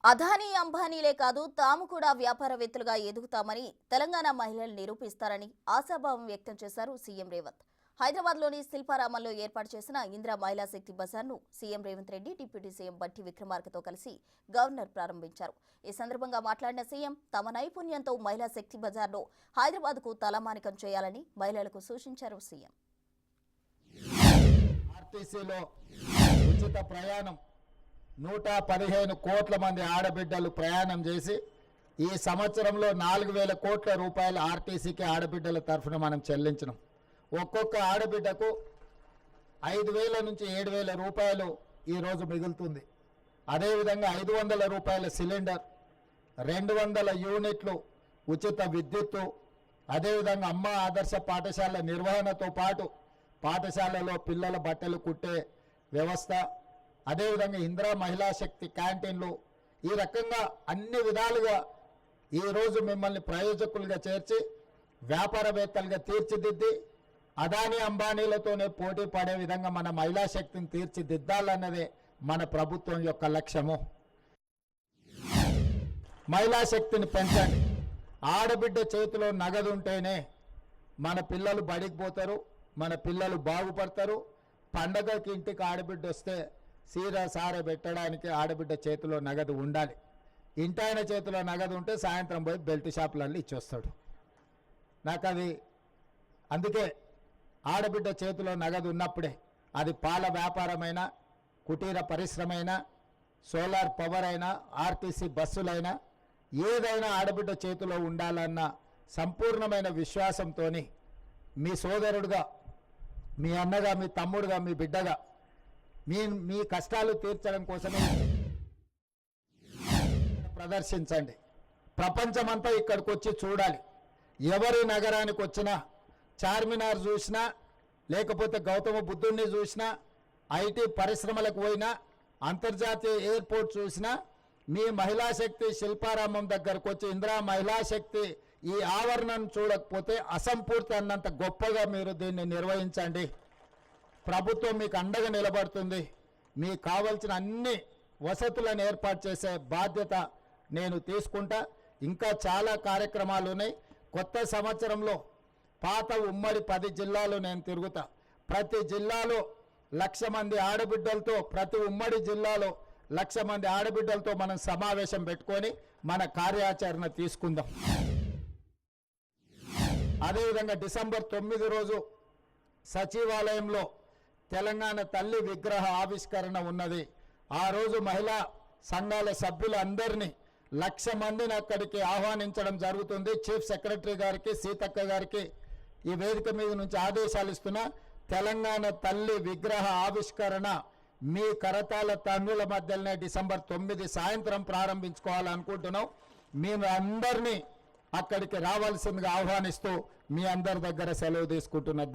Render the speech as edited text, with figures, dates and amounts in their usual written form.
అదానీ అంబానీలే కాదు తాము కూడా వ్యాపారవేత్తలుగా ఎదుగుతామని తెలంగాణ మహిళలు నిరూపిస్తారని ఆశాభావం వ్యక్తం చేశారు సీఎం రేవంత్. హైదరాబాద్లోని శిల్పారామంలో ఏర్పాటు చేసిన ఇందిరా మహిళా శక్తి బజార్ను CM Revanth Reddy deputy CM Bhatti విక్రమార్కతో కలిసి గవర్నర్ ప్రారంభించారు. ఈ సందర్భంగా మాట్లాడిన సీఎం తమ నైపుణ్యంతో మహిళా శక్తి బజార్ను హైదరాబాద్కు తలమానికం చేయాలని మహిళలకు సూచించారు. సీఎం ఆర్టీసీలో ఉచిత ప్రయాణం 115 కోట్ల మంది ఆడబిడ్డలు ప్రయాణం చేసి ఈ సంవత్సరంలో 4,000 కోట్ల రూపాయలు ఆర్టీసీకి ఆడబిడ్డల తరఫున మనం చెల్లించినాం. ఒక్కొక్క ఆడబిడ్డకు 5,000 నుంచి 7,000 రూపాయలు ఈరోజు మిగులుతుంది. అదేవిధంగా 500 రూపాయల సిలిండర్, 200 యూనిట్లు ఉచిత విద్యుత్తు, అదేవిధంగా అమ్మ ఆదర్శ పాఠశాల నిర్వహణతో పాటు పాఠశాలలో పిల్లల బట్టలు కుట్టే వ్యవస్థ, అదేవిధంగా ఇందిరా మహిళా శక్తి క్యాంటీన్లు, ఈ రకంగా అన్ని విధాలుగా ఈరోజు మిమ్మల్ని ప్రయోజకులుగా చేర్చి వ్యాపారవేత్తలుగా తీర్చిదిద్ది అదానీ అంబానీలతోనే పోటీ పడే విధంగా మన మహిళా శక్తిని తీర్చిదిద్దాలన్నదే మన ప్రభుత్వం యొక్క లక్ష్యము. మహిళా శక్తిని పెంచండి. ఆడబిడ్డ చేతిలో నగదు ఉంటేనే మన పిల్లలు బడికి పోతారు, మన పిల్లలు బాగుపడతారు. పండగకి ఇంటికి ఆడబిడ్డ వస్తే సీర సారె పెట్టడానికి ఆడబిడ్డ చేతిలో నగదు ఉండాలి. ఇంటాయన చేతిలో నగదు ఉంటే సాయంత్రం పోయి బెల్ట్ షాపులలో ఇచ్చొస్తాడు. నాకు అది అందుకే ఆడబిడ్డ చేతిలో నగదు ఉన్నప్పుడే అది పాల వ్యాపారమైనా, కుటీర పరిశ్రమైనా, సోలార్ పవర్ అయినా, ఆర్టీసీ బస్సులైనా ఏదైనా ఆడబిడ్డ చేతిలో ఉండాలన్న సంపూర్ణమైన విశ్వాసంతో మీ సోదరుడుగా, మీ అన్నగా, మీ తమ్ముడుగా, మీ బిడ్డగా మీ కష్టాలు తీర్చడం కోసమే ప్రదర్శించండి. ప్రపంచమంతా ఇక్కడికి వచ్చి చూడాలి. ఎవరి నగరానికి వచ్చినా, చార్మినార్ చూసినా, లేకపోతే గౌతమ బుద్ధుడిని చూసినా, ఐటీ పరిశ్రమలకు పోయినా, అంతర్జాతీయ ఎయిర్పోర్ట్ చూసినా, మీ మహిళా శక్తి శిల్పారామం దగ్గరకు వచ్చి ఇందిరా మహిళా శక్తి ఈ ఆవరణను చూడకపోతే అసంపూర్తి అన్నంత గొప్పగా మీరు దీన్ని నిర్వహించండి. ప్రభుత్వం మీకు అండగా నిలబడుతుంది. మీకు కావాల్సిన అన్ని వసతులను ఏర్పాటు చేసే బాధ్యత నేను తీసుకుంటా. ఇంకా చాలా కార్యక్రమాలు ఉన్నాయి. కొత్త సంవత్సరంలో పాత ఉమ్మడి 10 జిల్లాలు నేను తిరుగుతా. ప్రతి జిల్లాలో 1,00,000 మంది ఆడబిడ్డలతో, ప్రతి ఉమ్మడి జిల్లాలో 1,00,000 మంది ఆడబిడ్డలతో మనం సమావేశం పెట్టుకొని మన కార్యాచరణ తీసుకుందాం. అదేవిధంగా డిసెంబర్ 9 రోజు సచివాలయంలో తెలంగాణ తల్లి విగ్రహ ఆవిష్కరణ ఉన్నది. ఆ రోజు మహిళా సంఘాల సభ్యులందరినీ 1,00,000 మందిని అక్కడికి ఆహ్వానించడం జరుగుతుంది. చీఫ్ సెక్రటరీ గారికి, సీతక్క గారికి ఈ వేదిక మీద నుంచి ఆదేశాలు ఇస్తున్నా. తెలంగాణ తల్లి విగ్రహ ఆవిష్కరణ మీ కరతాల తన్నుల మధ్యలోనే డిసెంబర్ 9 సాయంత్రం ప్రారంభించుకోవాలనుకుంటున్నాం. మేము అందరినీ అక్కడికి రావాల్సిందిగా ఆహ్వానిస్తూ మీ అందరి దగ్గర సెలవు తీసుకుంటున్నా.